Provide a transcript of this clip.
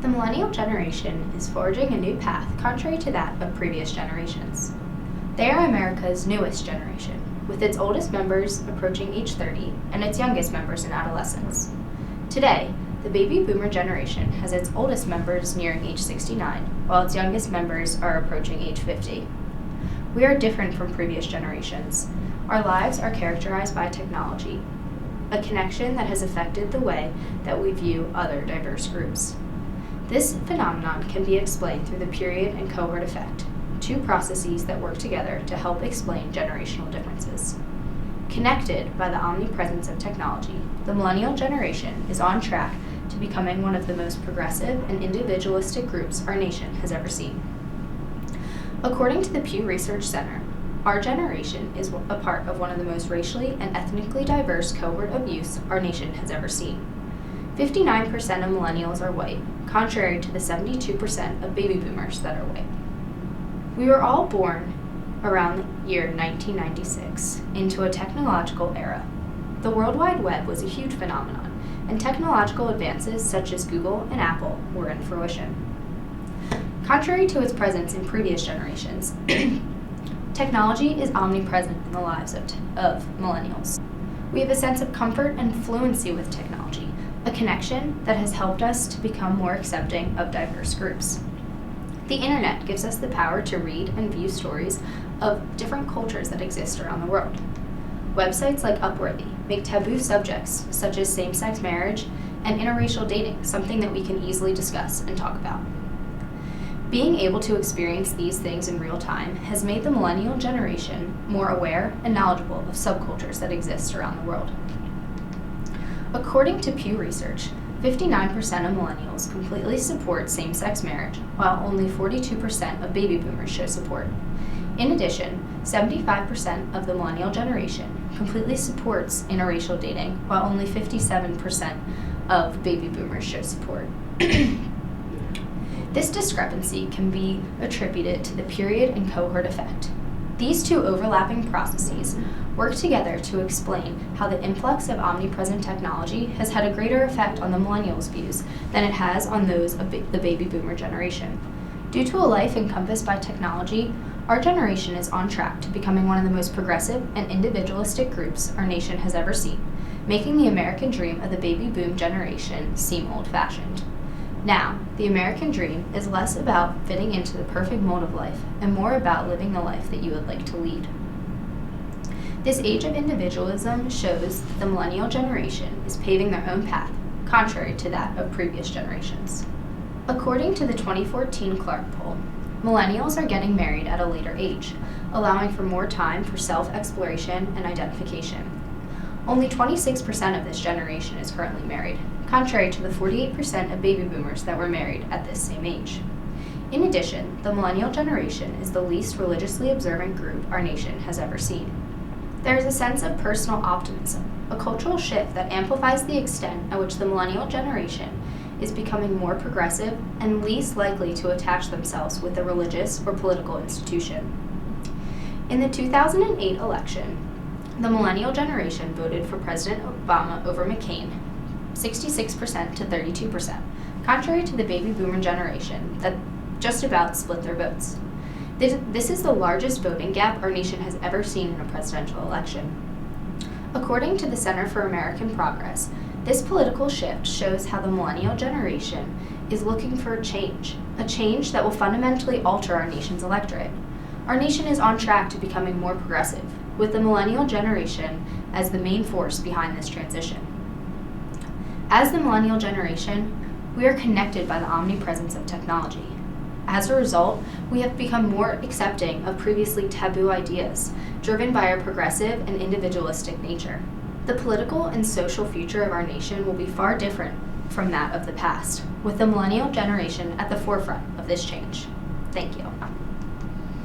The millennial generation is forging a new path contrary to that of previous generations. They are America's newest generation, with its oldest members approaching age 30 and its youngest members in adolescence. Today, the baby boomer generation has its oldest members nearing age 69, while its youngest members are approaching age 50. We are different from previous generations. Our lives are characterized by technology, a connection that has affected the way that we view other diverse groups. This phenomenon can be explained through the period and cohort effect, two processes that work together to help explain generational differences. Connected by the omnipresence of technology, the millennial generation is on track to becoming one of the most progressive and individualistic groups our nation has ever seen. According to the Pew Research Center, our generation is a part of one of the most racially and ethnically diverse cohort of youths our nation has ever seen. 59% of millennials are white, contrary to the 72% of baby boomers that are white. We were all born around the year 1996 into a technological era. The World Wide Web was a huge phenomenon, and technological advances such as Google and Apple were in fruition. Contrary to its presence in previous generations, technology is omnipresent in the lives of millennials. We have a sense of comfort and fluency with technology, a connection that has helped us to become more accepting of diverse groups. The internet gives us the power to read and view stories of different cultures that exist around the world. Websites like Upworthy make taboo subjects such as same-sex marriage and interracial dating something that we can easily discuss and talk about. Being able to experience these things in real time has made the millennial generation more aware and knowledgeable of subcultures that exist around the world. According to Pew Research, 59% of millennials completely support same-sex marriage, while only 42% of baby boomers show support. In addition, 75% of the millennial generation completely supports interracial dating, while only 57% of baby boomers show support. This discrepancy can be attributed to the period and cohort effect. These two overlapping processes work together to explain how the influx of omnipresent technology has had a greater effect on the millennials' views than it has on those of the baby boomer generation. Due to a life encompassed by technology, our generation is on track to becoming one of the most progressive and individualistic groups our nation has ever seen, making the American dream of the baby boom generation seem old-fashioned. Now, the American dream is less about fitting into the perfect mold of life and more about living the life that you would like to lead. This age of individualism shows that the millennial generation is paving their own path, contrary to that of previous generations. According to the 2014 Clark poll, millennials are getting married at a later age, allowing for more time for self-exploration and identification. Only 26% of this generation is currently married, contrary to the 48% of baby boomers that were married at this same age. In addition, the millennial generation is the least religiously observant group our nation has ever seen. There is a sense of personal optimism, a cultural shift that amplifies the extent at which the millennial generation is becoming more progressive and least likely to attach themselves with a religious or political institution. In the 2008 election, the millennial generation voted for President Obama over McCain, 66% to 32%, contrary to the baby boomer generation that just about split their votes. This is the largest voting gap our nation has ever seen in a presidential election. According to the Center for American Progress, this political shift shows how the millennial generation is looking for a change that will fundamentally alter our nation's electorate. Our nation is on track to becoming more progressive, with the millennial generation as the main force behind this transition. As the millennial generation, we are connected by the omnipresence of technology. As a result, we have become more accepting of previously taboo ideas, driven by our progressive and individualistic nature. The political and social future of our nation will be far different from that of the past, with the millennial generation at the forefront of this change. Thank you.